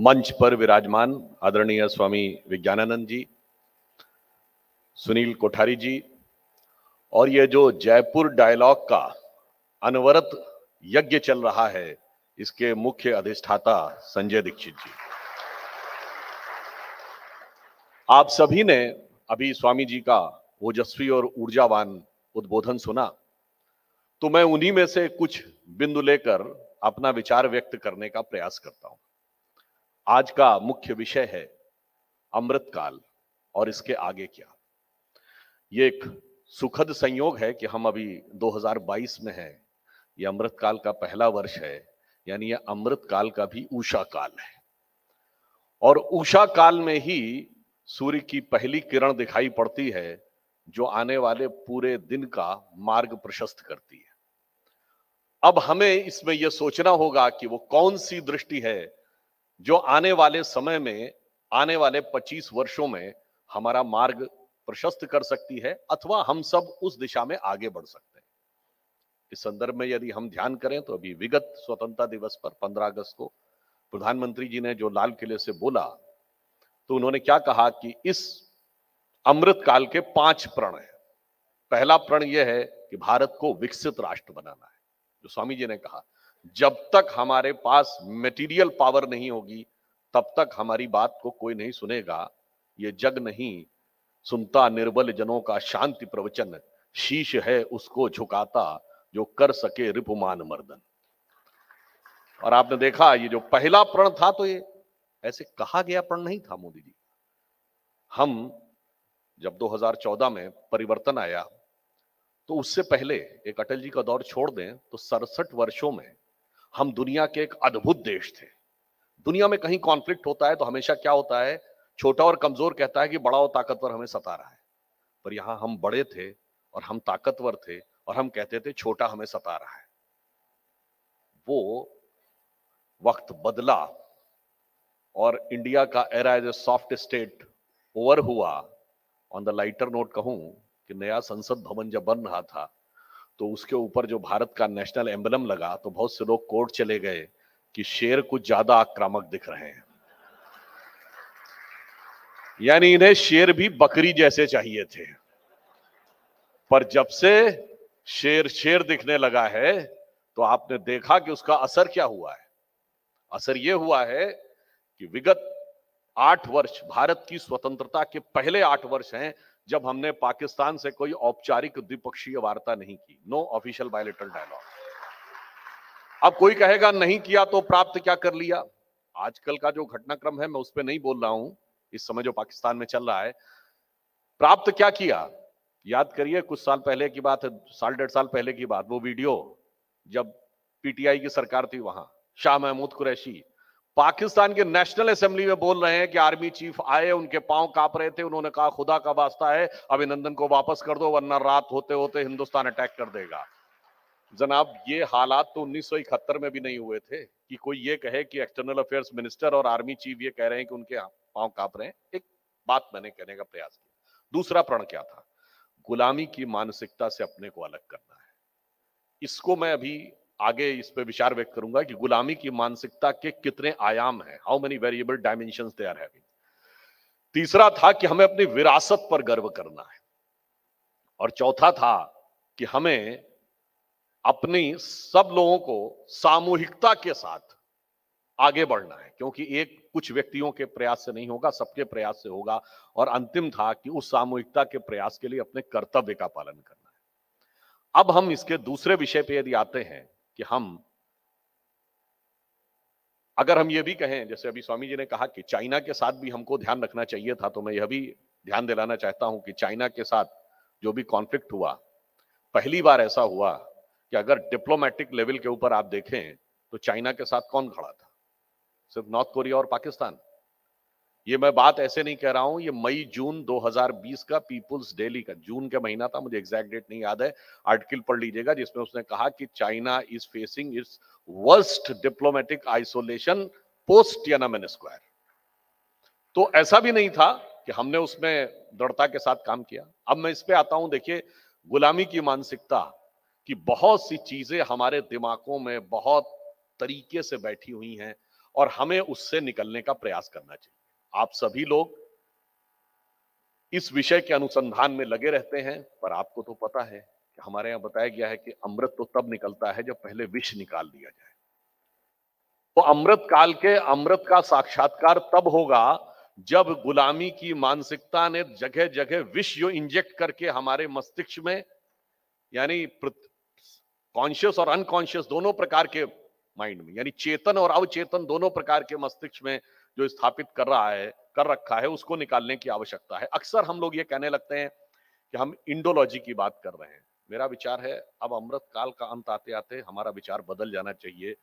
मंच पर विराजमान आदरणीय स्वामी विज्ञानानंद जी, सुनील कोठारी जी और ये जो जयपुर डायलॉग का अनवरत यज्ञ चल रहा है, इसके मुख्य अधिष्ठाता संजय दीक्षित जी। आप सभी ने अभी स्वामी जी का ओजस्वी और ऊर्जावान उद्बोधन सुना, तो मैं उन्हीं में से कुछ बिंदु लेकर अपना विचार व्यक्त करने का प्रयास करता हूं। आज का मुख्य विषय है अमृतकाल और इसके आगे क्या। ये एक सुखद संयोग है कि हम अभी 2022 में हैं। ये अमृतकाल का पहला वर्ष है, यानी ये अमृतकाल का भी उषा काल है और उषा काल में ही सूर्य की पहली किरण दिखाई पड़ती है, जो आने वाले पूरे दिन का मार्ग प्रशस्त करती है। अब हमें इसमें यह सोचना होगा कि वो कौन सी दृष्टि है जो आने वाले समय में, आने वाले 25 वर्षों में हमारा मार्ग प्रशस्त कर सकती है अथवा हम सब उस दिशा में आगे बढ़ सकते हैं। इस संदर्भ में यदि हम ध्यान करें तो अभी विगत स्वतंत्रता दिवस पर 15 अगस्त को प्रधानमंत्री जी ने जो लाल किले से बोला, तो उन्होंने क्या कहा कि इस अमृत काल के 5 प्रण है। पहला प्रण यह है कि भारत को विकसित राष्ट्र बनाना है। जो स्वामी जी ने कहा, जब तक हमारे पास मटेरियल पावर नहीं होगी तब तक हमारी बात को कोई नहीं सुनेगा। ये जग नहीं सुनता निर्बल जनों का शांति प्रवचन, शीश है उसको झुकाता जो कर सके रिपुमान मर्दन। और आपने देखा ये जो पहला प्रण था, तो ये ऐसे कहा गया प्रण नहीं था मोदी जी। हम जब 2014 में परिवर्तन आया, तो उससे पहले एक अटल जी का दौर छोड़ दें तो 67 वर्षों में हम दुनिया के एक अद्भुत देश थे। दुनिया में कहीं कॉन्फ्लिक्ट होता है तो हमेशा क्या होता है, छोटा और कमजोर कहता है कि बड़ा और ताकतवर हमें सता रहा है। पर यहां हम बड़े थे और हम ताकतवर थे और हम कहते थे छोटा हमें सता रहा है। वो वक्त बदला और इंडिया का era as a soft state over हुआ। ऑन द लाइटर नोट कहूं कि नया संसद भवन जब बन रहा था, तो उसके ऊपर जो भारत का नेशनल एम्बलम लगा, तो बहुत से लोग कोर्ट चले गए कि शेर कुछ ज्यादा आक्रामक दिख रहे हैं, यानी इन्हें शेर भी बकरी जैसे चाहिए थे। पर जब से शेर शेर दिखने लगा है, तो आपने देखा कि उसका असर क्या हुआ है। असर यह हुआ है कि विगत 8 वर्ष, भारत की स्वतंत्रता के पहले 8 वर्ष हैं जब हमने पाकिस्तान से कोई औपचारिक द्विपक्षीय वार्ता नहीं की। No official bilateral dialogue. अब कोई कहेगा नहीं किया तो प्राप्त क्या कर लिया। आजकल का जो घटनाक्रम है, मैं उस पर नहीं बोल रहा हूं। इस समय जो पाकिस्तान में चल रहा है, प्राप्त क्या किया। याद करिए, कुछ साल पहले की बात है, 1.5 साल पहले की बात, वो वीडियो जब पीटीआई की सरकार थी, वहां शाह महमूद कुरैशी पाकिस्तान के नेशनल असेंबली में बोल रहे हैं कि आर्मी चीफ आए, उनके पांव कांप रहे थे, उन्होंने कहा खुदा का वास्ता है अभिनंदन को वापस कर दो, वरना रात होते होते हिंदुस्तान अटैक कर देगा। जनाब, ये हालात तो 1971 में भी नहीं हुए थे कि कोई ये कहे कि एक्सटर्नल अफेयर्स मिनिस्टर और आर्मी चीफ ये कह रहे हैं कि उनके पांव कांप रहे हैं। एक बात मैंने कहने का प्रयास किया। दूसरा प्रण क्या था, गुलामी की मानसिकता से अपने को अलग करना है। इसको मैं अभी आगे इस पे विचार व्यक्त करूंगा कि गुलामी की मानसिकता के कितने आयाम हैं, how many variable dimensions they are having. तीसरा था कि हमें अपनी विरासत पर गर्व करना है। और चौथा था कि हमें अपनी सब लोगों को सामूहिकता के साथ आगे बढ़ना है, क्योंकि एक कुछ व्यक्तियों के प्रयास से नहीं होगा, सबके प्रयास से होगा। और अंतिम था कि उस सामूहिकता के प्रयास के लिए अपने कर्तव्य का पालन करना है। अब हम इसके दूसरे विषय पे यदि आते हैं कि अगर हम ये भी कहें, जैसे अभी स्वामी जी ने कहा कि चाइना के साथ भी हमको ध्यान रखना चाहिए था, तो मैं यह भी ध्यान दिलाना चाहता हूं कि चाइना के साथ जो भी कॉन्फ्लिक्ट हुआ, पहली बार ऐसा हुआ कि अगर डिप्लोमेटिक लेवल के ऊपर आप देखें तो चाइना के साथ कौन खड़ा था, सिर्फ नॉर्थ कोरिया और पाकिस्तान। ये मैं बात ऐसे नहीं कह रहा हूं, ये मई जून 2020 का पीपुल्स डेली का जून का महीना था, मुझे एग्जैक्ट डेट नहीं याद है, आर्टिकल पढ़ लीजिएगा, जिसमें उसने कहा कि China is facing its worst diplomatic isolation post Tiananmen square. तो ऐसा भी नहीं था कि हमने उसमें दृढ़ता के साथ काम किया। अब मैं इस पे आता हूं। देखिए, गुलामी की मानसिकता की बहुत सी चीजें हमारे दिमागों में बहुत तरीके से बैठी हुई हैं और हमें उससे निकलने का प्रयास करना चाहिए। आप सभी लोग इस विषय के अनुसंधान में लगे रहते हैं, पर आपको तो पता है कि हमारे यहां बताया गया है कि अमृत तो तब निकलता है जब पहले विष निकाल दिया जाए। तो अमृत काल के अमृत का साक्षात्कार तब होगा जब गुलामी की मानसिकता ने जगह जगह विष जो इंजेक्ट करके हमारे मस्तिष्क में, यानी कॉन्शियस और अनकॉन्शियस दोनों प्रकार के माइंड में, यानी चेतन और अवचेतन दोनों प्रकार के मस्तिष्क में जो स्थापित कर रखा है, उसको निकालने की आवश्यकता है। अक्सर हम लोग ये कहने लगते हैं कि हम इंडोलॉजी की बात कर रहे हैं। मेरा विचार है अब अमृत काल का अंत आते आते हमारा विचार बदल जाना चाहिए।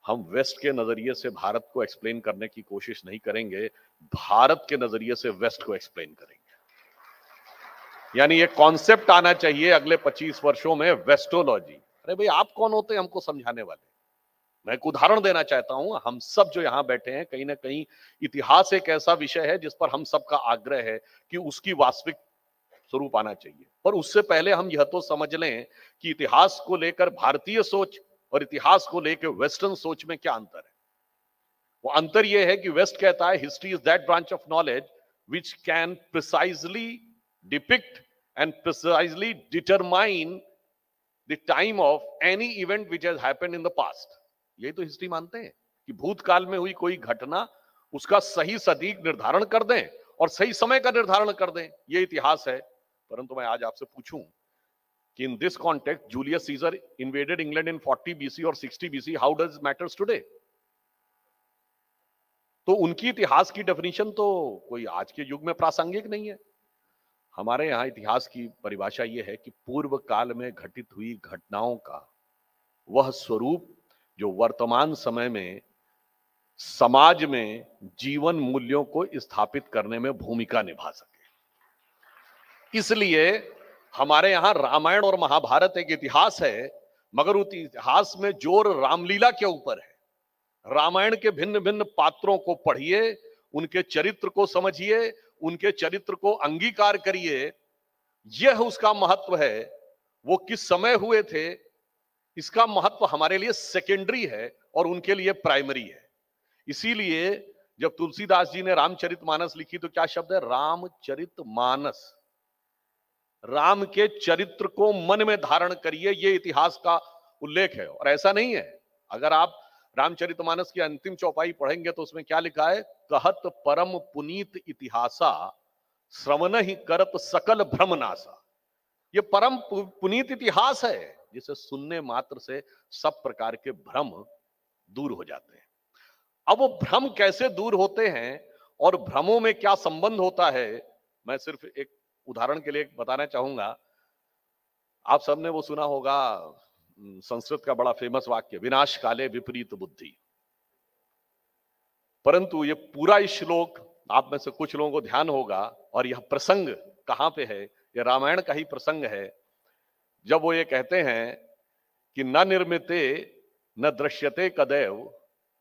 हम वेस्ट के नजरिए से भारत को एक्सप्लेन करने की कोशिश नहीं करेंगे, भारत के नजरिए से वेस्ट को एक्सप्लेन करेंगे। यानी ये कॉन्सेप्ट आना चाहिए अगले 25 वर्षों में, वेस्टोलॉजी। अरे भाई, आप कौन होते हैं हमको समझाने वाले? मैं एक उदाहरण देना चाहता हूं। हम सब जो यहां बैठे हैं, कहीं ना कहीं इतिहास एक ऐसा विषय है जिस पर हम सबका आग्रह है कि उसकी वास्तविक स्वरूप आना चाहिए। पर उससे पहले हम यह तो समझ लें कि इतिहास को लेकर भारतीय सोच और इतिहास को लेकर वेस्टर्न सोच में क्या अंतर है। वो अंतर यह है कि वेस्ट कहता है history is that branch of knowledge which can precisely depict and precisely determine the time of any event which has happened in the past. यही तो हिस्ट्री मानते हैं कि भूतकाल में हुई कोई घटना, उसका सही सटीक निर्धारण कर दें और सही समय का निर्धारण कर दें, ये इतिहास है। परंतु मैं आज आपसे पूछूं कि in this context Julius Caesar invaded England in 40 BC और 60 BC, how does matters today? तो उनकी इतिहास की डेफिनेशन तो कोई आज के युग में प्रासंगिक नहीं है। हमारे यहां इतिहास की परिभाषा यह है कि पूर्व काल में घटित हुई घटनाओं का वह स्वरूप जो वर्तमान समय में समाज में जीवन मूल्यों को स्थापित करने में भूमिका निभा सके। इसलिए हमारे यहां रामायण और महाभारत एक इतिहास है, मगर उस इतिहास में जोर रामलीला के ऊपर है। रामायण के भिन्न भिन्न पात्रों को पढ़िए, उनके चरित्र को समझिए, उनके चरित्र को अंगीकार करिए। यह उसका महत्व है। वो किस समय हुए थे, इसका महत्व हमारे लिए सेकेंडरी है और उनके लिए प्राइमरी है। इसीलिए जब तुलसीदास जी ने रामचरितमानस लिखी तो क्या शब्द है? रामचरितमानस। राम के चरित्र को मन में धारण करिए, ये इतिहास का उल्लेख है। और ऐसा नहीं है, अगर आप रामचरितमानस की अंतिम चौपाई पढ़ेंगे तो उसमें क्या लिखा है? कहत परम पुनीत इतिहासा, श्रवण ही करत सकल भ्रमनासा। ये परम पुनीत इतिहास है जिसे सुनने मात्र से सब प्रकार के भ्रम दूर हो जाते हैं। अब वो भ्रम कैसे दूर होते हैं और भ्रमों में क्या संबंध होता है, मैं सिर्फ एक उदाहरण के लिए बताना चाहूंगा। आप सबने वो सुना होगा, संस्कृत का बड़ा फेमस वाक्य, विनाश काले विपरीत बुद्धि। परंतु ये पूरा श्लोक आप में से कुछ लोगों को ध्यान होगा, और यह प्रसंग कहां पे है? यह रामायण का ही प्रसंग है, जब वो ये कहते हैं कि न निर्मिते न दृश्यते कदैव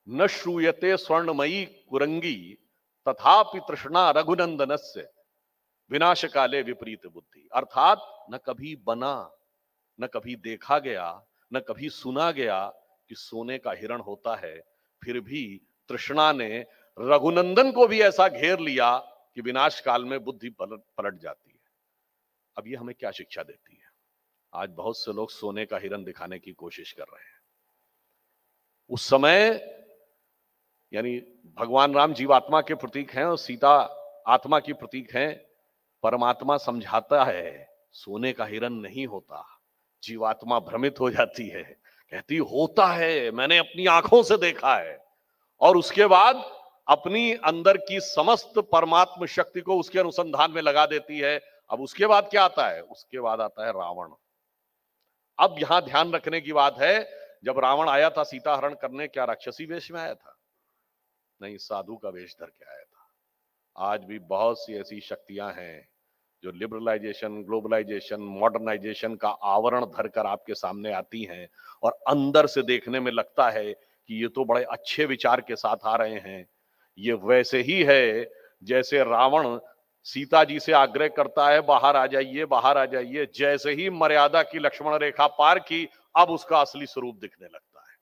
न श्रूयते स्वर्णमयी कुरंगी तथापि तृष्णा रघुनंदनस्य विनाश काले विपरीत बुद्धि। अर्थात न कभी बना, न कभी देखा गया, न कभी सुना गया कि सोने का हिरण होता है, फिर भी तृष्णा ने रघुनंदन को भी ऐसा घेर लिया कि विनाश काल में बुद्धि पलट जाती है। अब ये हमें क्या शिक्षा देती है? आज बहुत से लोग सोने का हिरण दिखाने की कोशिश कर रहे हैं। उस समय यानी भगवान राम जीवात्मा के प्रतीक हैं और सीता आत्मा की प्रतीक हैं। परमात्मा समझाता है सोने का हिरण नहीं होता। जीवात्मा भ्रमित हो जाती है, कहती होता है, मैंने अपनी आंखों से देखा है। और उसके बाद अपनी अंदर की समस्त परमात्म शक्ति को उसके अनुसंधान में लगा देती है। अब उसके बाद क्या आता है? उसके बाद आता है रावण। अब यहां ध्यान रखने की बात है, जब रावण आया था सीता हरण करने, क्या राक्षसी वेश में आया था? नहीं, साधु का वेश धर के आया था। आज भी बहुत सी ऐसी शक्तियां हैं जो लिबरलाइजेशन, ग्लोबलाइजेशन, मॉडर्नाइजेशन का आवरण धरकर आपके सामने आती हैं, और अंदर से देखने में लगता है कि ये तो बड़े अच्छे विचार के साथ आ रहे हैं। ये वैसे ही है जैसे रावण सीता जी से आग्रह करता है, बाहर आ जाइए, बाहर आ जाइए। जैसे ही मर्यादा की लक्ष्मण रेखा पार की, अब उसका असली स्वरूप दिखने लगता है।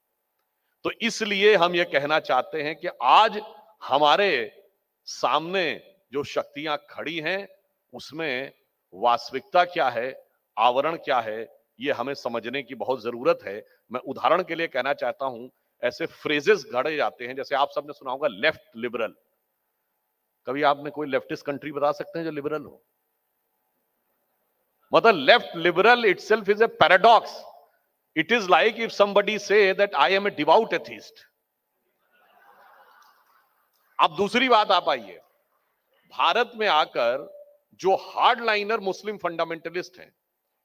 तो इसलिए हम ये कहना चाहते हैं कि आज हमारे सामने जो शक्तियां खड़ी हैं उसमें वास्तविकता क्या है, आवरण क्या है, ये हमें समझने की बहुत जरूरत है। मैं उदाहरण के लिए कहना चाहता हूं, ऐसे फ्रेजेस गढ़े जाते हैं, जैसे आप सबने सुना होगा लेफ्ट लिबरल। कभी आपने कोई लेफ्टिस्ट कंट्री बता सकते हैं जो लिबरल हो? मतलब left liberal itself is a paradox. It is like if somebody say that I am a devout atheist. अब दूसरी बात आप आइए, भारत में आकर जो हार्ड लाइनर मुस्लिम फंडामेंटलिस्ट हैं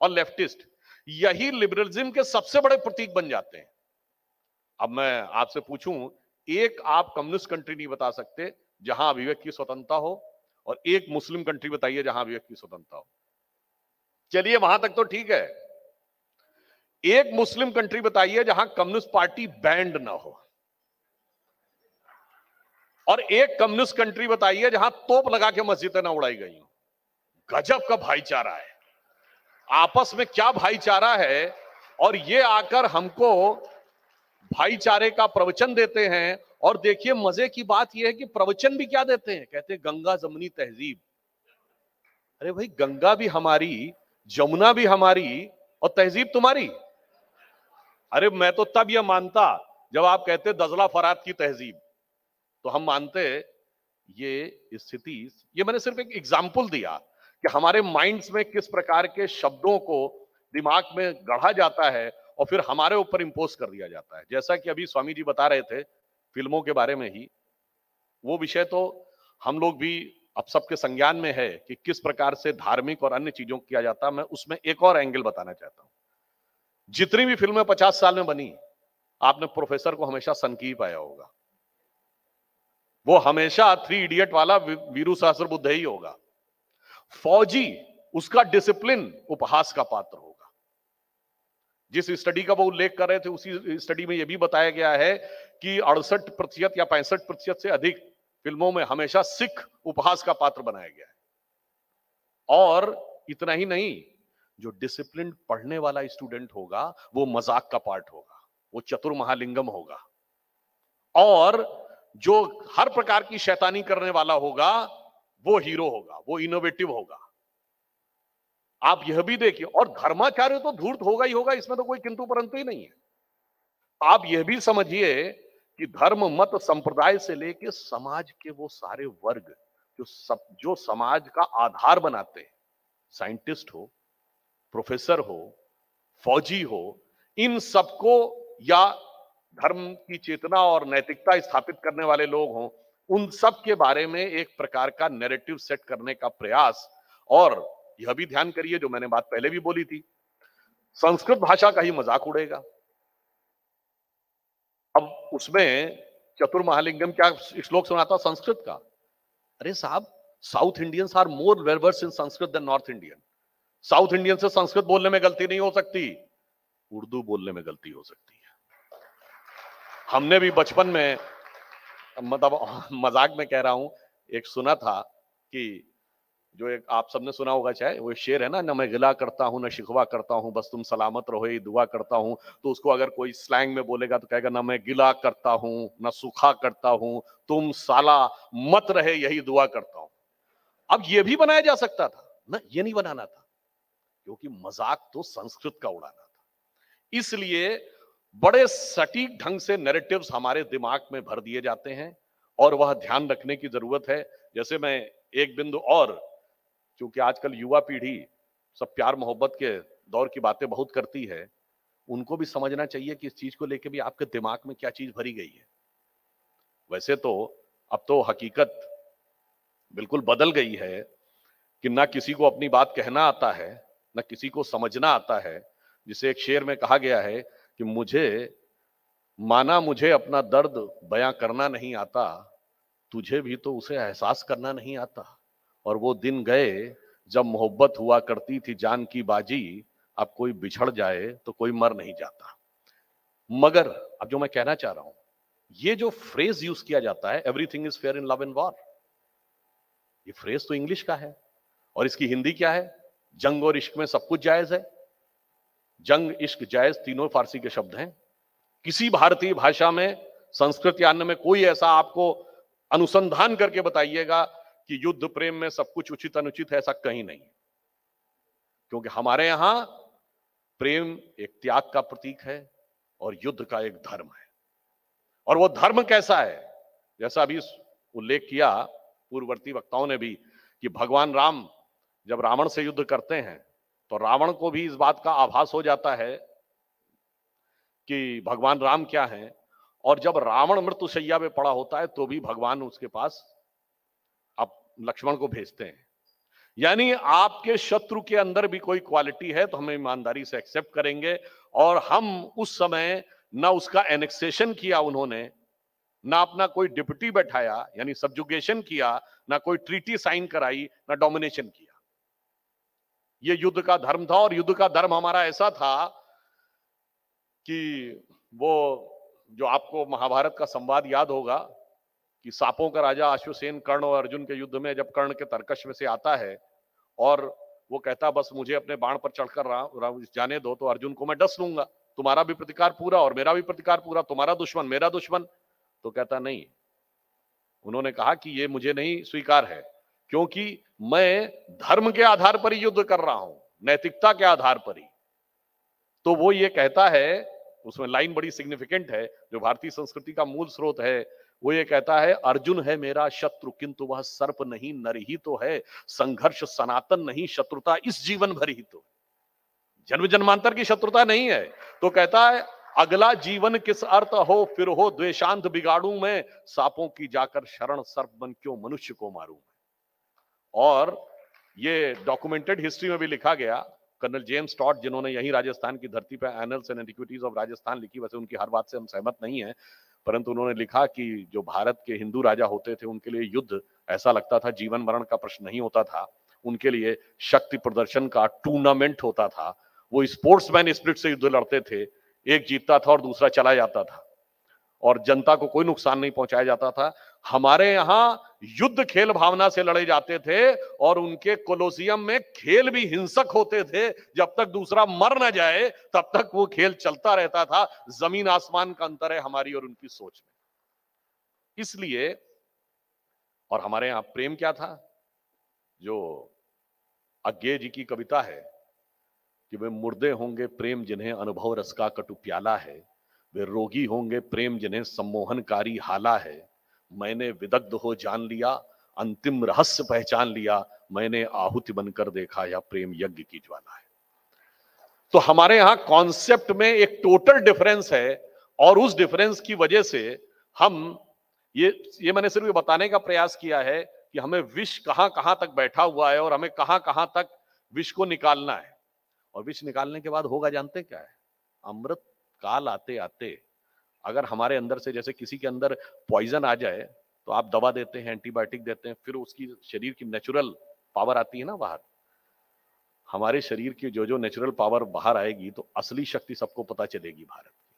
और लेफ्टिस्ट, यही लिबरलिज्म के सबसे बड़े प्रतीक बन जाते हैं। अब मैं आपसे पूछूं, एक आप कम्युनिस्ट कंट्री नहीं बता सकते जहां अभिव्यक्ति की स्वतंत्रता हो, और एक मुस्लिम कंट्री बताइए जहां अभिव्यक्ति की स्वतंत्रता हो। चलिए वहां तक तो ठीक है, एक मुस्लिम कंट्री बताइए जहां कम्युनिस्ट पार्टी बैंड ना हो, और एक कम्युनिस्ट कंट्री बताइए जहां तोप लगा के मस्जिदें ना उड़ाई गई हो। गजब का भाईचारा है, आपस में क्या भाईचारा है। और ये आकर हमको भाईचारे का प्रवचन देते हैं, और देखिए मजे की बात यह है कि प्रवचन भी क्या देते हैं, कहते हैं गंगा जमुनी तहजीब। अरे भाई, गंगा भी हमारी, जमुना भी हमारी, और तहजीब तुम्हारी। अरे मैं तो तब यह मानता जब आप कहते दजला फरात की तहजीब, तो हम मानते ये स्थिति। ये मैंने सिर्फ एक एग्जाम्पल दिया कि हमारे माइंड्स में किस प्रकार के शब्दों को दिमाग में गढ़ा जाता है और फिर हमारे ऊपर इंपोज कर दिया जाता है। जैसा कि अभी स्वामी जी बता रहे थे फिल्मों के बारे में ही, वो विषय तो हम लोग भी अब सबके संज्ञान में है कि किस प्रकार से धार्मिक और अन्य चीजों को किया जाता है। मैं उसमें एक और एंगल बताना चाहता हूं। जितनी भी फिल्में 50 साल में बनी, आपने प्रोफेसर को हमेशा सनकी पाया होगा। वो हमेशा 3 इडियट वाला वीरू सहस्त्रबुद्धे ही होगा। फौजी, उसका डिसिप्लिन उपहास का पात्र होगा। जिस स्टडी का वो उल्लेख कर रहे थे, उसी स्टडी में यह भी बताया गया है कि 68% या 65% से अधिक फिल्मों में हमेशा सिख उपहास का पात्र बनाया गया है। और इतना ही नहीं, जो डिसिप्लिन पढ़ने वाला स्टूडेंट होगा वो मजाक का पार्ट होगा, वो चतुर महालिंगम होगा। और जो हर प्रकार की शैतानी करने वाला होगा वो हीरो होगा, वो इनोवेटिव होगा। आप यह भी देखिए, और धर्माचार्य तो धूर्त होगा ही होगा, इसमें तो कोई किंतु परंतु ही नहीं है। आप यह भी समझिए कि धर्म मत संप्रदाय से लेकर समाज के वो सारे वर्ग जो समाज का आधार बनाते हैं, साइंटिस्ट हो, प्रोफेसर हो, फौजी हो, इन सबको, या धर्म की चेतना और नैतिकता स्थापित करने वाले लोग हों, उन सब के बारे में एक प्रकार का नैरेटिव सेट करने का प्रयास। और यह भी ध्यान करिए, जो मैंने बात पहले भी बोली थी, संस्कृत भाषा का ही मजाक उड़ेगा। अब उसमें चतुर महालिंगम क्या श्लोक सुनाता संस्कृत का? अरे साहब, South Indians are more well versed in Sanskrit than North Indian. South Indian से संस्कृत बोलने में गलती नहीं हो सकती, उर्दू बोलने में गलती हो सकती है। हमने भी बचपन में, मतलब मजाक में कह रहा हूं, एक सुना था कि जो एक आप सबने सुना होगा चाहे, वो शेर है ना मैं गिला करता हूं न शिकवा करता हूं, बस तुम सलामत रहो ये दुआ करता हूं। तो उसको अगर कोई स्लैंग में बोलेगा तो कहेगा ना मैं गिला करता हूं न सूखा करता हूं, तुम साला मत रहे यही दुआ करता हूं। अब ये भी बनाया जा सकता था ना, ये नहीं बनाना था, क्योंकि मजाक तो संस्कृत का उड़ाना था। इसलिए बड़े सटीक ढंग से नैरेटिव्स हमारे दिमाग में भर दिए जाते हैं, और वह ध्यान रखने की जरूरत है। जैसे मैं एक बिंदु और, क्योंकि आजकल युवा पीढ़ी सब प्यार मोहब्बत के दौर की बातें बहुत करती है, उनको भी समझना चाहिए कि इस चीज को लेकर भी आपके दिमाग में क्या चीज भरी गई है। वैसे तो अब तो हकीकत बिल्कुल बदल गई है कि ना किसी को अपनी बात कहना आता है, ना किसी को समझना आता है। जिसे एक शेर में कहा गया है कि मुझे अपना दर्द बयां करना नहीं आता, तुझे भी तो उसे एहसास करना नहीं आता। और वो दिन गए जब मोहब्बत हुआ करती थी जान की बाजी, अब कोई बिछड़ जाए तो कोई मर नहीं जाता। मगर अब जो मैं कहना चाह रहा हूं, ये जो फ्रेज यूज किया जाता है, everything is fair in love and war, ये फ्रेज तो इंग्लिश का है, और इसकी हिंदी क्या है? जंग और इश्क में सब कुछ जायज है। जंग, इश्क, जायज तीनों फारसी के शब्द हैं। किसी भारतीय भाषा में, संस्कृत या अन्य में कोई ऐसा आपको अनुसंधान करके बताइएगा कि युद्ध प्रेम में सब कुछ उचित अनुचित है, ऐसा कहीं नहीं। क्योंकि हमारे यहां प्रेम एक त्याग का प्रतीक है और युद्ध का एक धर्म है। और वो धर्म कैसा है, जैसा अभी उल्लेख किया पूर्ववर्ती वक्ताओं ने भी, कि भगवान राम जब रावण से युद्ध करते हैं तो रावण को भी इस बात का आभास हो जाता है कि भगवान राम क्या हैं, और जब रावण मृत्युशैया पे पड़ा होता है तो भी भगवान उसके पास अब लक्ष्मण को भेजते हैं। यानी आपके शत्रु के अंदर भी कोई क्वालिटी है तो हम ईमानदारी से एक्सेप्ट करेंगे, और हम उस समय ना उसका एनेक्सेशन किया उन्होंने, ना अपना कोई डिप्टी बैठाया यानी सब्जुगेशन किया, ना कोई ट्रीटी साइन कराई, ना डोमिनेशन किया। ये युद्ध का धर्म था। और युद्ध का धर्म हमारा ऐसा था कि वो जो आपको महाभारत का संवाद याद होगा कि सांपों का राजा अश्वसेन कर्ण और अर्जुन के युद्ध में जब कर्ण के तरकश में से आता है और वो कहता बस मुझे अपने बाण पर चढ़कर जाने दो तो अर्जुन को मैं डस लूंगा, तुम्हारा भी प्रतिकार पूरा और मेरा भी प्रतिकार पूरा, तुम्हारा दुश्मन मेरा दुश्मन। तो कहता नहीं, उन्होंने कहा कि ये मुझे नहीं स्वीकार है, क्योंकि मैं धर्म के आधार पर ही युद्ध कर रहा हूं, नैतिकता के आधार पर ही। तो वो ये कहता है, उसमें लाइन बड़ी सिग्निफिकेंट है, जो भारतीय संस्कृति का मूल स्रोत है, वो ये कहता है, अर्जुन है मेरा शत्रु किंतु वह सर्प नहीं नर ही तो है, संघर्ष सनातन नहीं शत्रुता इस जीवन भर ही तो, जन्म जन्मांतर की शत्रुता नहीं है। तो कहता है अगला जीवन किस अर्थ हो फिर हो द्वेषांत बिगाड़ू मैं, सांपों की जाकर शरण सर्प बन क्यों मनुष्य को मारूं। और ये डॉक्यूमेंटेड हिस्ट्री में भी लिखा गया, कर्नल जेम्स टॉड जिन्होंने यही राजस्थान की धरती पर annuls and antiquities of Rajasthan लिखी, वैसे उनकी हर बात से हम सहमत नहीं है, परंतु उन्होंने लिखा कि जो भारत के हिंदू राजा होते थे उनके लिए युद्ध ऐसा लगता था जीवन मरण का प्रश्न नहीं होता था, उनके लिए शक्ति प्रदर्शन का टूर्नामेंट होता था। वो स्पोर्ट्समैन स्पिरिट से युद्ध लड़ते थे, एक जीतता था और दूसरा चला जाता था, और जनता को कोई नुकसान नहीं पहुंचाया जाता था। हमारे यहां युद्ध खेल भावना से लड़े जाते थे और उनके कोलोसियम में खेल भी हिंसक होते थे, जब तक दूसरा मर ना जाए तब तक वो खेल चलता रहता था। जमीन आसमान का अंतर है हमारी और उनकी सोच में। इसलिए, और हमारे यहां प्रेम क्या था, जो अज्ञेय जी की कविता है कि वे मुर्दे होंगे प्रेम जिन्हें अनुभव रस का कटु प्याला है, वे रोगी होंगे प्रेम जिन्हें सम्मोहनकारी हाला है, मैंने विदग्ध हो जान लिया अंतिम रहस्य पहचान लिया, मैंने आहुति बनकर देखा या प्रेम यज्ञ की ज्वाला है। तो हमारे यहां कॉन्सेप्ट में एक टोटल डिफरेंस है, और उस डिफरेंस की वजह से हम ये मैंने सिर्फ बताने का प्रयास किया है कि हमें विष कहां कहां तक बैठा हुआ है और हमें कहां कहां तक विष को निकालना है। और विष निकालने के बाद होगा जानते क्या है, अमृत काल आते आते अगर हमारे अंदर से, जैसे किसी के अंदर पॉइजन आ जाए तो आप दवा देते हैं, एंटीबायोटिक देते हैं, फिर उसकी शरीर की नेचुरल पावर आती है ना बाहर। हमारे शरीर की जो जो नेचुरल पावर बाहर आएगी तो असली शक्ति सबको पता चलेगी भारत की।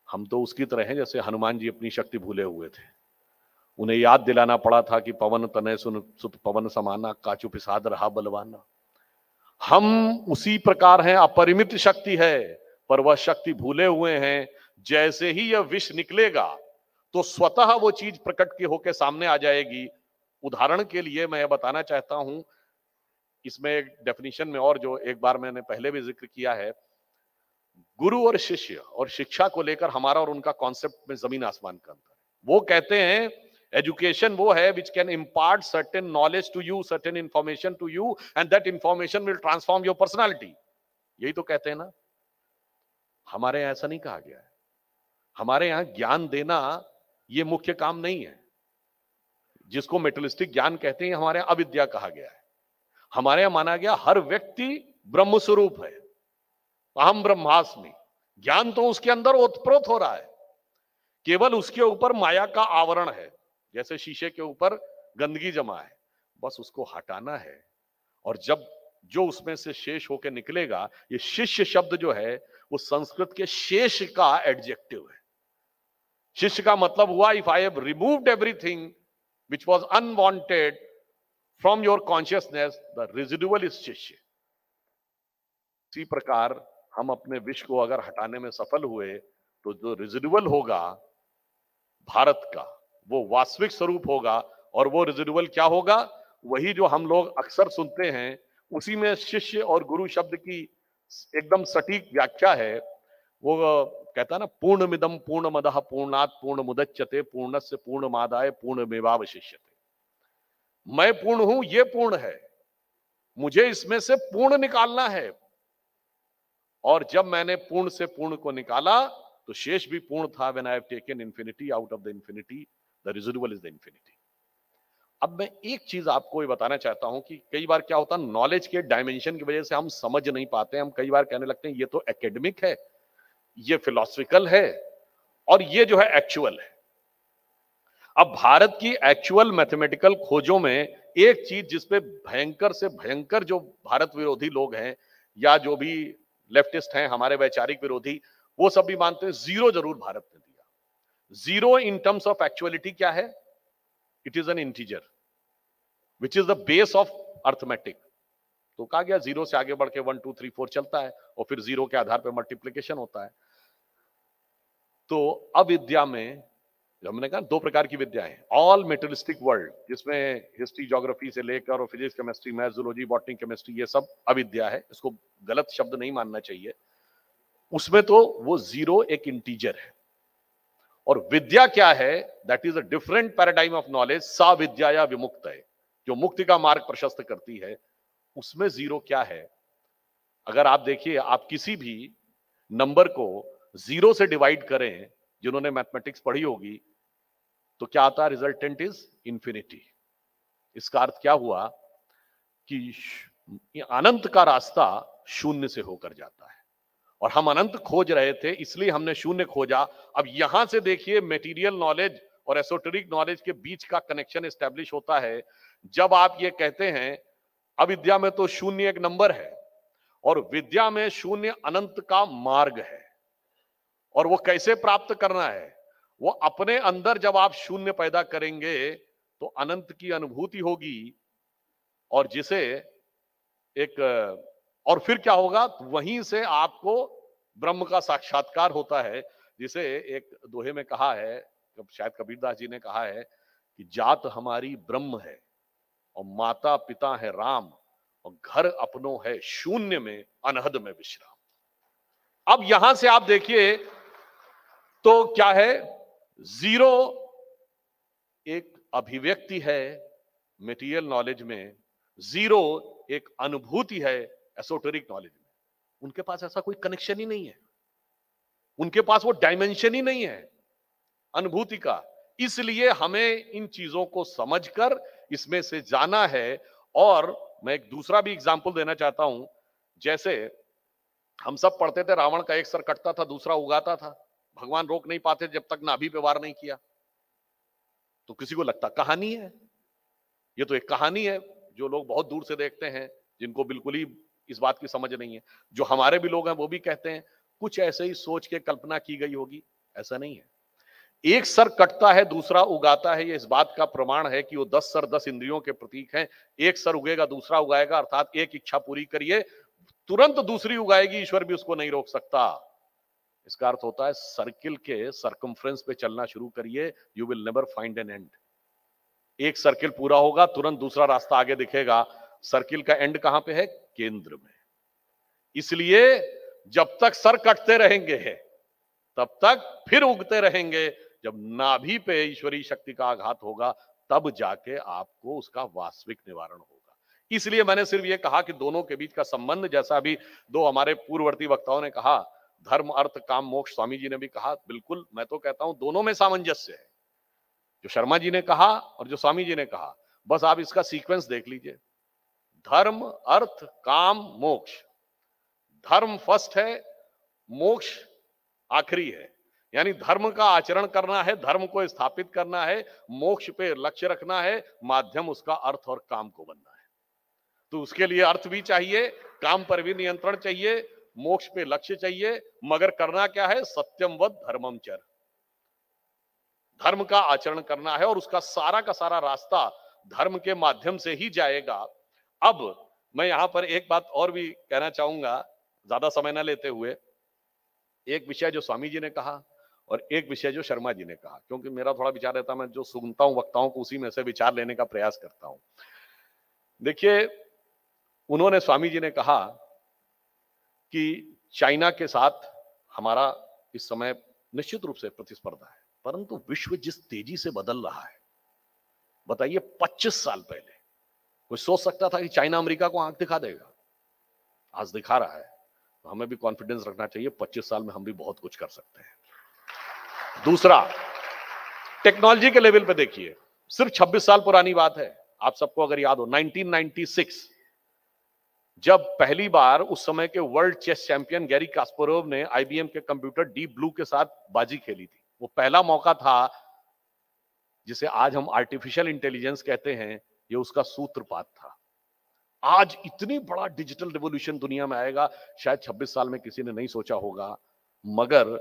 हम तो उसकी तरह हैं जैसे हनुमान जी अपनी शक्ति भूले हुए थे, उन्हें याद दिलाना पड़ा था कि पवन तनय सुन सुत पवन समाना, काचु पिसाद रहा बलवाना। हम उसी प्रकार हैं, अपरिमित शक्ति है, पर वह शक्ति भूले हुए हैं। जैसे ही यह विष निकलेगा तो स्वतः वो चीज प्रकट के होके सामने आ जाएगी। उदाहरण के लिए मैं बताना चाहता हूं, इसमें एक डेफिनेशन में, और जो एक बार मैंने पहले भी जिक्र किया है, गुरु और शिष्य और शिक्षा को लेकर हमारा और उनका कॉन्सेप्ट में जमीन आसमान का अंतर है। वो कहते हैं एजुकेशन वो है which can impart certain knowledge to you, certain information to you, and that information will transform your personality. यही तो कहते हैं ना। हमारे यहां ऐसा नहीं कहा गया है। हमारे यहां ज्ञान देना ये मुख्य काम नहीं है, जिसको मेटलिस्टिक ज्ञान कहते हैं हमारे यहां अविद्या कहा गया है। हमारे यहां माना गया हर व्यक्ति ब्रह्म स्वरूप है, अहम ब्रह्मास्मि। ज्ञान तो उसके अंदर ओतप्रोत हो रहा है, केवल उसके ऊपर माया का आवरण है, जैसे शीशे के ऊपर गंदगी जमा है, बस उसको हटाना है। और जब जो उसमें से शेष होकर निकलेगा, ये शिष्य शब्द जो है वो संस्कृत के शेष का एडजेक्टिव है। शिष्य का मतलब हुआ if I have removed everything which was unwanted from your consciousness, the residual is शिष्य। इसी प्रकार हम अपने विष को अगर हटाने में सफल हुए तो जो रेजिडुअल होगा भारत का वो वास्तविक स्वरूप होगा, और वो रेजिडुअल क्या होगा? वही जो हम लोग अक्सर सुनते हैं, उसी में शिष्य और गुरु शब्द की एकदम सटीक व्याख्या है। वो कहता है ना, पूर्णमिदं पूर्णमदः पूर्णात् पूर्णमुदच्यते पूर्णस्य पूर्णमादाय पूर्णमेवावशिष्यते। मैं पूर्ण हूं, ये पूर्ण है, मुझे इसमें से पूर्ण निकालना है, और जब मैंने पूर्ण से पूर्ण को निकाला तो शेष भी पूर्ण था। When I have taken infinity out of the infinity, the residual is the infinity. अब मैं एक चीज आपको ये बताना चाहता हूं कि कई बार क्या होता है, नॉलेज के डायमेंशन की वजह से हम समझ नहीं पाते। हम कई बार कहने लगते हैं ये तो एकेडमिक है, ये फिलोसफिकल है, और ये जो है एक्चुअल है। अब भारत की एक्चुअल मैथमेटिकल खोजों में एक चीज जिसपे भयंकर से भयंकर जो भारत विरोधी लोग हैं, या जो भी लेफ्टिस्ट हैं, हमारे वैचारिक विरोधी, वो सब भी मानते हैं, जीरो जरूर भारत ने दिया। Zero in terms of actuality क्या है? It is an integer which is the base of arithmetic. तो कहा गया जीरो से आगे बढ़ के 1 2 3 4 चलता है, और फिर जीरो के आधार पर मल्टीप्लीकेशन होता है। तो अविद्या में हमने कहा दो प्रकार की विद्या है। ऑल मेटेरियलिस्टिक वर्ल्ड, जिसमें हिस्ट्री ज्योग्राफी से लेकर और physics chemistry maths zoology botany chemistry, ये सब अविद्या है। इसको गलत शब्द नहीं मानना चाहिए। उसमें तो वो जीरो एक इंटीजर है। और विद्या क्या है? That is a different paradigm of knowledge. सा विद्या या विमुक्त है, जो मुक्ति का मार्ग प्रशस्त करती है। उसमें जीरो क्या है? अगर आप देखिए, आप किसी भी नंबर को जीरो से डिवाइड करें, जिन्होंने मैथमेटिक्स पढ़ी होगी, तो क्या आता है? Resultant is infinity. इसका अर्थ क्या हुआ कि अनंत का रास्ता शून्य से होकर जाता है, और हम अनंत खोज रहे थे, इसलिए हमने शून्य खोजा। अब यहां से देखिए, मेटीरियल नॉलेज और एसोटेरिक नॉलेज के बीच का कनेक्शन एस्टेब्लिश होता है जब आप ये कहते हैं अविद्या में तो शून्य एक नंबर है, और विद्या में शून्य अनंत का मार्ग है। और वो कैसे प्राप्त करना है? वो अपने अंदर जब आप शून्य पैदा करेंगे तो अनंत की अनुभूति होगी, और जिसे एक, और फिर क्या होगा? वहीं से आपको ब्रह्म का साक्षात्कार होता है, जिसे एक दोहे में कहा है, शायद कबीरदास जी ने कहा है कि जात हमारी ब्रह्म है, और माता पिता है राम, और घर अपनों है शून्य में अनहद में विश्राम। अब यहां से आप देखिए तो क्या है? जीरो एक अभिव्यक्ति है मटेरियल नॉलेज में, जीरो एक अनुभूति है एसोटेरिक नॉलेज में। उनके पास ऐसा कोई कनेक्शन ही नहीं है, उनके पास वो डायमेंशन ही नहीं है अनुभूति का। इसलिए हमें इन चीजों को समझकर इसमें से जाना है। और मैं एक दूसरा भी एग्जांपल देना चाहता हूं। जैसे हम सब पढ़ते थे, रावण का एक सर कटता था, दूसरा उगाता था। भगवान रोक नहीं पाते जब तक नाभि पे वार नहीं किया। तो किसी को लगता कहानी है, ये तो एक कहानी है। जो लोग बहुत दूर से देखते हैं, जिनको बिल्कुल ही इस बात की समझ नहीं है, जो हमारे भी लोग हैं वो भी कहते हैं कुछ ऐसे ही सोच के कल्पना की गई होगी। ऐसा नहीं है। एक सर कटता है, दूसरा उगाता है, ये इस बात का प्रमाण है कि वो 10 सर 10 इंद्रियों के प्रतीक हैं। एक सर उगेगा, दूसरा उगाएगा, अर्थात एक इच्छा पूरी करिए, तुरंत दूसरी उगाएगी, ईश्वर भी उसको नहीं रोक सकता। इसका अर्थ होता है सर्किल के सर्कमफ्रेंस पे चलना शुरू करिए, you will never find an end. एक सर्किल पूरा होगा, तुरंत दूसरा रास्ता आगे दिखेगा। सर्किल का एंड कहां पे है? केंद्र में। इसलिए जब तक सर कटते रहेंगे तब तक फिर उगते रहेंगे। जब नाभि पे ईश्वरीय शक्ति का आघात होगा, तब जाके आपको उसका वास्तविक निवारण होगा। इसलिए मैंने सिर्फ ये कहा कि दोनों के बीच का संबंध, जैसा अभी दो हमारे पूर्ववर्ती वक्ताओं ने कहा, धर्म अर्थ काम मोक्ष, स्वामी जी ने भी कहा, बिल्कुल मैं तो कहता हूं दोनों में सामंजस्य है। जो शर्मा जी ने कहा और जो स्वामी जी ने कहा, बस आप इसका सीक्वेंस देख लीजिए। धर्म अर्थ काम मोक्ष। धर्म फर्स्ट है, मोक्ष आखिरी है। यानी धर्म का आचरण करना है, धर्म को स्थापित करना है, मोक्ष पे लक्ष्य रखना है, माध्यम उसका अर्थ और काम को बनना है। तो उसके लिए अर्थ भी चाहिए, काम पर भी नियंत्रण चाहिए, मोक्ष पे लक्ष्य चाहिए, मगर करना क्या है? सत्यम वद धर्मम चर। धर्म का आचरण करना है, और उसका सारा का सारा रास्ता धर्म के माध्यम से ही जाएगा। अब मैं यहां पर एक बात और भी कहना चाहूंगा, ज्यादा समय न लेते हुए। एक विषय जो स्वामी जी ने कहा, और एक विषय जो शर्मा जी ने कहा, क्योंकि मेरा थोड़ा विचार रहता है, मैं जो सुनता हूं वक्ताओं को उसी में से विचार लेने का प्रयास करता हूं। देखिए, उन्होंने, स्वामी जी ने कहा कि चाइना के साथ हमारा इस समय निश्चित रूप से प्रतिस्पर्धा है, परंतु विश्व जिस तेजी से बदल रहा है, बताइए 25 साल पहले कोई सोच सकता था कि चाइना अमेरिका को आंख दिखा देगा? आज दिखा रहा है। तो हमें भी कॉन्फिडेंस रखना चाहिए, 25 साल में हम भी बहुत कुछ कर सकते हैं। दूसरा, टेक्नोलॉजी के लेवल पे देखिए, सिर्फ 26 साल पुरानी बात है। आप सबको अगर याद हो 1996, जब पहली बार उस समय के world chess champion Garry Kasparov ने आईबीएम के कंप्यूटर डीप ब्लू के साथ बाजी खेली थी। वो पहला मौका था जिसे आज हम आर्टिफिशियल इंटेलिजेंस कहते हैं, ये उसका सूत्रपात था। आज इतनी बड़ा डिजिटल रिवॉल्यूशन दुनिया में आएगा, शायद 26 साल में किसी ने नहीं सोचा होगा। मगर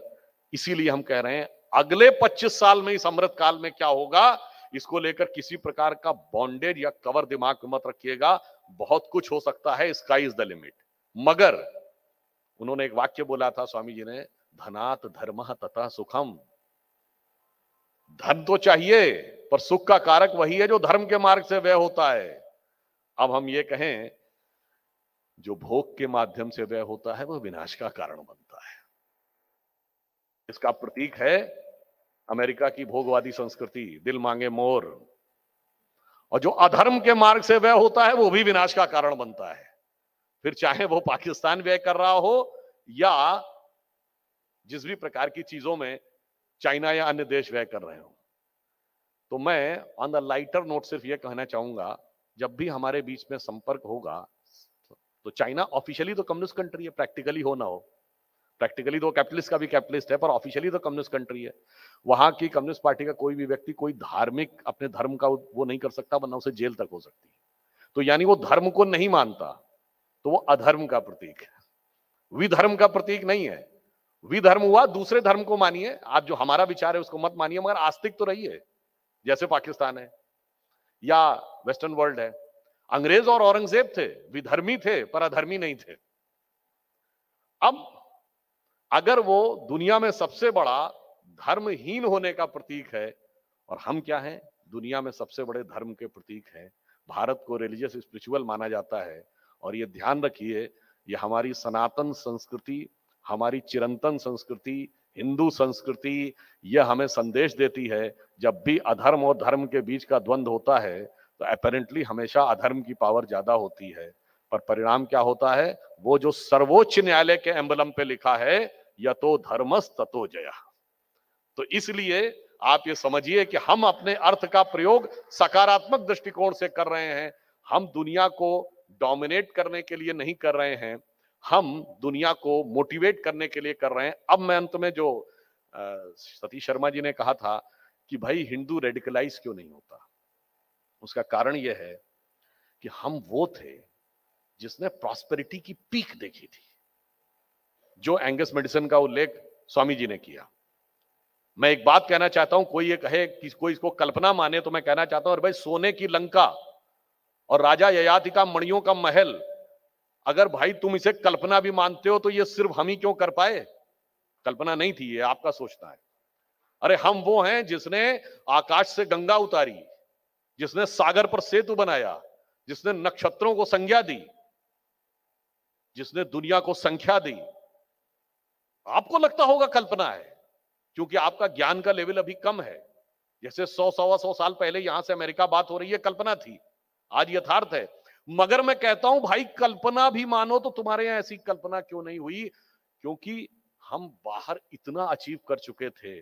इसीलिए हम कह रहे हैं अगले 25 साल में इस अमृत काल में क्या होगा, इसको लेकर किसी प्रकार का बॉन्डेज या कवर दिमाग में मत रखिएगा। बहुत कुछ हो सकता है, स्काई इज द लिमिट। मगर उन्होंने एक वाक्य बोला था स्वामी जी ने, धनात धर्मः तथा सुखम। धन तो चाहिए, पर सुख का कारक वही है जो धर्म के मार्ग से व्यय होता है। अब हम ये कहें, जो भोग के माध्यम से व्यय होता है वह विनाश का कारण बनता है। इसका प्रतीक है अमेरिका की भोगवादी संस्कृति, दिल मांगे मोर। और जो अधर्म के मार्ग से व्यय होता है वो भी विनाश का कारण बनता है। फिर चाहे वो पाकिस्तान व्यय कर रहा हो या जिस भी प्रकार की चीजों में चाइना या अन्य देश व्यय कर रहे हो। तो मैं ऑन द लाइटर नोट सिर्फ ये कहना चाहूंगा, जब भी हमारे बीच में संपर्क होगा, तो चाइना ऑफिशियली तो कम्युनिस्ट कंट्री है, प्रैक्टिकली हो ना हो। प्रैक्टिकली तो कैपिटलिस्ट का भी कैपिटलिस्ट है, पर ऑफिशियली तो कम्युनिस्ट कंट्री है। वहां की कम्युनिस्ट पार्टी का कोई भी व्यक्ति कोई धार्मिक अपने धर्म का वो नहीं कर सकता, वरना उसे जेल तक हो सकती है। तो यानी वो धर्म को नहीं मानता, तो वो अधर्म का प्रतीक है, विधर्म का प्रतीक नहीं है। विधर्म हुआ दूसरे धर्म को मानिए, आप जो हमारा विचार है उसको मत मानिए, मगर आस्तिक तो रहिए, जैसे पाकिस्तान है या वेस्टर्न वर्ल्ड है। अंग्रेज और औरंगजेब थे, विधर्मी थे पर अधर्मी नहीं थे। अब अगर वो दुनिया में सबसे बड़ा धर्महीन होने का प्रतीक है, और हम क्या हैं, दुनिया में सबसे बड़े धर्म के प्रतीक हैं। भारत को रिलीजियस स्पिरिचुअल माना जाता है, और ये ध्यान रखिए, ये हमारी सनातन संस्कृति, हमारी चिरंतन संस्कृति, हिंदू संस्कृति, यह हमें संदेश देती है, जब भी अधर्म और धर्म के बीच का द्वंद्व होता है तो अपेरेंटली हमेशा अधर्म की पावर ज्यादा होती है। पर परिणाम क्या होता है, वो जो सर्वोच्च न्यायालय के एम्बलम पे लिखा है, यतो धर्मस ततो जयः। तो इसलिए आप ये समझिए कि हम अपने अर्थ का प्रयोग सकारात्मक दृष्टिकोण से कर रहे हैं। हम दुनिया को डोमिनेट करने के लिए नहीं कर रहे हैं, हम दुनिया को मोटिवेट करने के लिए कर रहे हैं। अब मैं अंत में जो सतीश शर्मा जी ने कहा था कि भाई हिंदू रेडिकलाइज क्यों नहीं होता, उसका कारण यह है कि हम वो थे जिसने प्रॉस्पेरिटी की पीक देखी थी, जो एंगस मेडिसन का उल्लेख स्वामी जी ने किया। मैं एक बात कहना चाहता हूं, कोई ये कहे कि कोई इसको कल्पना माने, तो मैं कहना चाहता हूं, अरे भाई सोने की लंका और राजा ययाति का मणियों का महल, अगर भाई तुम इसे कल्पना भी मानते हो तो ये सिर्फ हम ही क्यों कर पाए? कल्पना नहीं थी, ये आपका सोचना है। अरे हम वो हैं जिसने आकाश से गंगा उतारी, जिसने सागर पर सेतु बनाया, जिसने नक्षत्रों को संज्ञा दी, जिसने दुनिया को संख्या दी। आपको लगता होगा कल्पना है, क्योंकि आपका ज्ञान का लेवल अभी कम है। जैसे 100-125 साल पहले यहां से अमेरिका बात हो रही है, कल्पना थी, आज यथार्थ है। मगर मैं कहता हूं भाई, कल्पना भी मानो तो तुम्हारे यहां ऐसी कल्पना क्यों नहीं हुई? क्योंकि हम बाहर इतना अचीव कर चुके थे,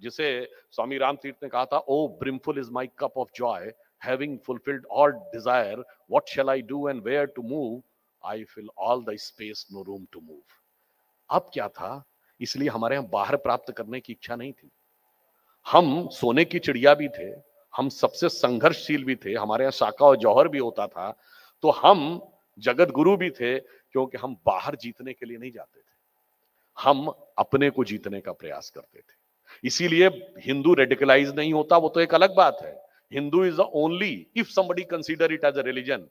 जिसे स्वामी राम तीर्थ ने कहा था, O brimful is my cup of joy, having fulfilled all desire, what shall I do and where to move, I fill all the space, no room to move. अब क्या था, इसलिए हमारे यहां बाहर प्राप्त करने की इच्छा नहीं थी। हम सोने की चिड़िया भी थे, हम सबसे संघर्षशील भी थे, हमारे यहां शाका और जौहर भी होता था, तो हम जगत गुरु भी थे, क्योंकि हम बाहर जीतने के लिए नहीं जाते थे, हम अपने को जीतने का प्रयास करते थे। इसीलिए हिंदू रेडिकलाइज नहीं होता, वो तो एक अलग बात है। Hindu is the only, if somebody consider it as a religion,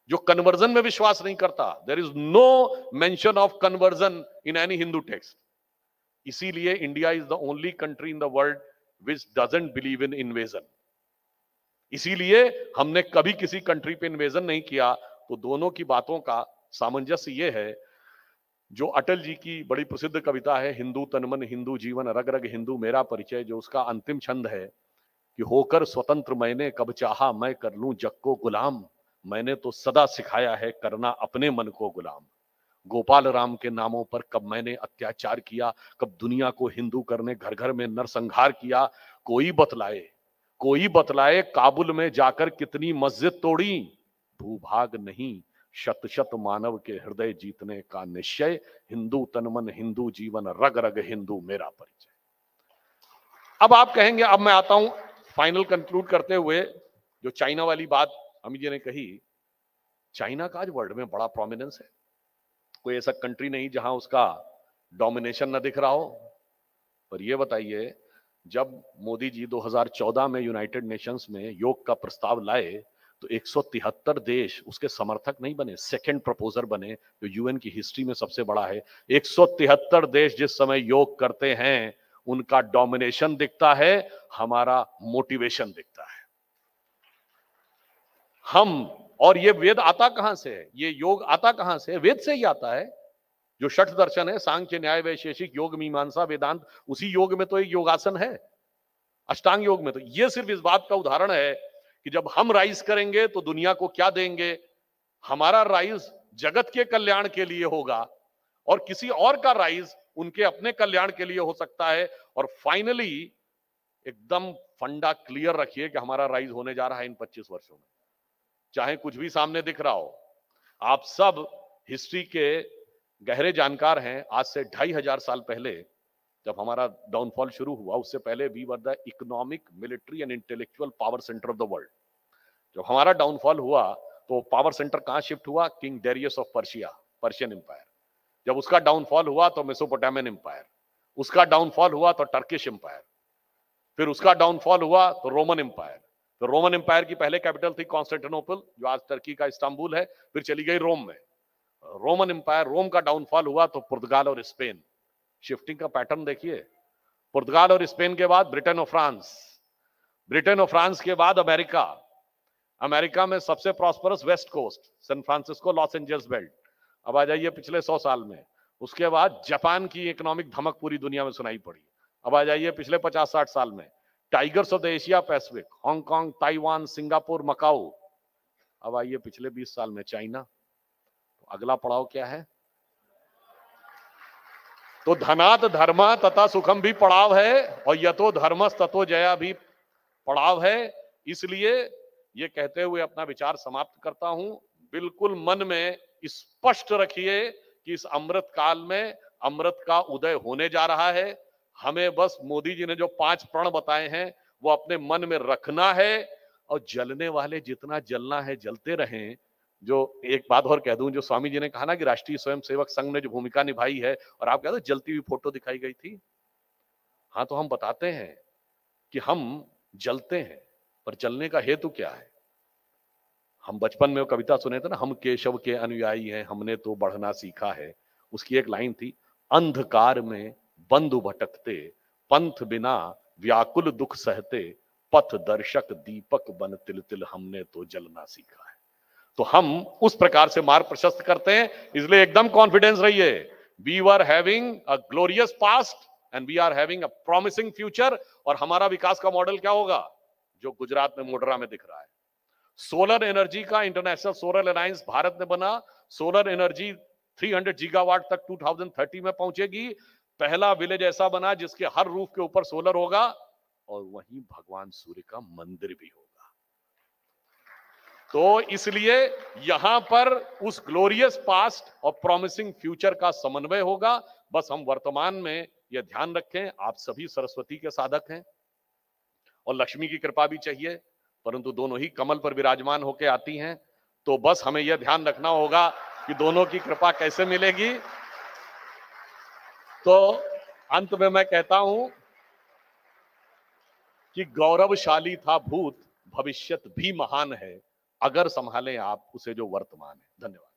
जो कन्वर्जन में विश्वास नहीं करता। There is no mention of conversion in any Hindu text. इसीलिए India is the only country in the world which doesn't believe in invasion. इसीलिए हमने कभी किसी कंट्री पे इन्वेजन नहीं किया। तो दोनों की बातों का सामंजस्य ये है, जो अटल जी की बड़ी प्रसिद्ध कविता है, हिंदू तन मन हिंदू जीवन रग रग हिंदू मेरा परिचय, जो उसका अंतिम छंद है कि होकर स्वतंत्र मैंने कब चाहा मैं कर लूं जग को गुलाम, मैंने तो सदा सिखाया है करना अपने मन को गुलाम। गोपाल राम के नामों पर कब मैंने अत्याचार किया, कब दुनिया को हिंदू करने घर घर में नरसंहार किया, कोई बतलाए काबुल में जाकर कितनी मस्जिद तोड़ी, भूभाग नहीं शत शत मानव के हृदय जीतने का निश्चय, हिंदू तन मन हिंदू जीवन रग रग हिंदू मेरा परिचय। अब आप कहेंगे, अब मैं आता हूं फाइनल कंक्लूड करते हुए, जो चाइना वाली बात अमित जी ने कही, चाइना का आज वर्ल्ड में बड़ा प्रोमिनेंस है। कोई ऐसा कंट्री नहीं जहां उसका डोमिनेशन न दिख रहा हो। पर यह बताइए, जब मोदी जी 2014 में यूनाइटेड नेशंस में योग का प्रस्ताव लाए तो 173 देश उसके समर्थक नहीं बने, सेकंड प्रपोजर बने, जो यूएन की हिस्ट्री में सबसे बड़ा है। 173 देश जिस समय योग करते हैं, उनका डोमिनेशन दिखता है, हमारा मोटिवेशन दिखता है। और ये वेद आता कहां से है, ये योग आता कहां से है? वेद से ही आता है। जो षठ दर्शन है, सांख्य न्याय वैशेषिक योग मीमांसा वेदांत, उसी योग में तो एक योगासन है, अष्टांग योग में। तो ये सिर्फ इस बात का उदाहरण है कि जब हम राइज करेंगे तो दुनिया को क्या देंगे। हमारा राइज जगत के कल्याण के लिए होगा और किसी और का राइज उनके अपने कल्याण के लिए हो सकता है। और फाइनली एकदम फंडा क्लियर रखिए कि हमारा राइज होने जा रहा है इन 25 वर्षों में, चाहे कुछ भी सामने दिख रहा हो। आप सब हिस्ट्री के गहरे जानकार हैं। आज से 2500 साल पहले जब हमारा डाउनफॉल शुरू हुआ, उससे पहले we were the economic, military and intellectual power centre of the world. जब हमारा डाउनफॉल हुआ तो पावर सेंटर कहां शिफ्ट हुआ? King Darius of Persia, Persian Empire. जब उसका डाउनफॉल हुआ तो मेसोपोटामियन एम्पायर, उसका डाउनफॉल हुआ तो टर्किश एम्पायर, फिर उसका डाउनफॉल हुआ तो रोमन एम्पायर। तो रोमन एम्पायर की पहले कैपिटल थी कॉन्स्टेंटिनोपल, जो आज टर्की का इस्तांबुल है, फिर चली गई रोम में। रोमन एम्पायर, रोम का डाउनफॉल हुआ तो पुर्तगाल और स्पेन। शिफ्टिंग का पैटर्न देखिए, पुर्तगाल और स्पेन के बाद ब्रिटेन और फ्रांस, ब्रिटेन और फ्रांस के बाद अमेरिका, अमेरिका में सबसे prosperous West Coast, San Francisco, Los Angeles belt. अब आ जाइए पिछले 100 साल में। उसके बाद जापान की इकोनॉमिक धमक पूरी दुनिया में सुनाई पड़ी। अब आ जाइए पिछले 50-60 साल में, tigers of the Asia Pacific, Hong Kong, Taiwan, Singapore, Macau. अब आइए पिछले 20 साल में चाइना। तो अगला पड़ाव क्या है? तो धनात धर्मा तथा सुखम भी पड़ाव है, और यतो धर्मस ततो जया भी पड़ाव है। इसलिए ये कहते हुए अपना विचार समाप्त करता हूं। बिल्कुल मन में स्पष्ट रखिए कि इस अमृत काल में अमृत का उदय होने जा रहा है। हमें बस मोदी जी ने जो 5 प्रण बताए हैं वो अपने मन में रखना है, और जलने वाले जितना जलना है जलते रहें। जो एक बात और कह दूं, जो स्वामी जी ने कहा ना कि राष्ट्रीय स्वयंसेवक संघ ने जो भूमिका निभाई है, और आप कहते हो जलती हुई फोटो दिखाई गई थी। हाँ, तो हम बताते हैं कि हम जलते हैं, पर जलने का हेतु क्या है? हम बचपन में वो कविता सुने थे ना, हम केशव के अनुयायी हैं, हमने तो बढ़ना सीखा है। उसकी एक लाइन थी, अंधकार में बंधु भटकते, पंथ बिना व्याकुल दुख सहते, पथ दर्शक दीपक बन तिल तिल हमने तो जलना सीखा है। तो हम उस प्रकार से मार्ग प्रशस्त करते हैं। इसलिए एकदम कॉन्फिडेंस रहिए। We were having a glorious past and we are having a promising future. और हमारा विकास का मॉडल क्या होगा? जो गुजरात में मोढेरा में दिख रहा है। सोलर एनर्जी का इंटरनेशनल सोलर अलायंस भारत में बना। सोलर एनर्जी 300 गीगावाट तक 2030 में पहुंचेगी। पहला विलेज ऐसा बना जिसके हर रूफ के ऊपर सोलर होगा, और वहीं भगवान सूर्य का मंदिर भी होगा। तो इसलिए यहां पर उस ग्लोरियस पास्ट और प्रॉमिसिंग फ्यूचर का समन्वय होगा। बस हम वर्तमान में यह ध्यान रखें, आप सभी सरस्वती के साधक हैं और लक्ष्मी की कृपा भी चाहिए, परंतु दोनों ही कमल पर विराजमान होकर आती हैं। तो बस हमें यह ध्यान रखना होगा कि दोनों की कृपा कैसे मिलेगी। तो अंत में मैं कहता हूं कि गौरवशाली था भूत, भविष्यत भी महान है, अगर संभालें आप उसे जो वर्तमान है। धन्यवाद।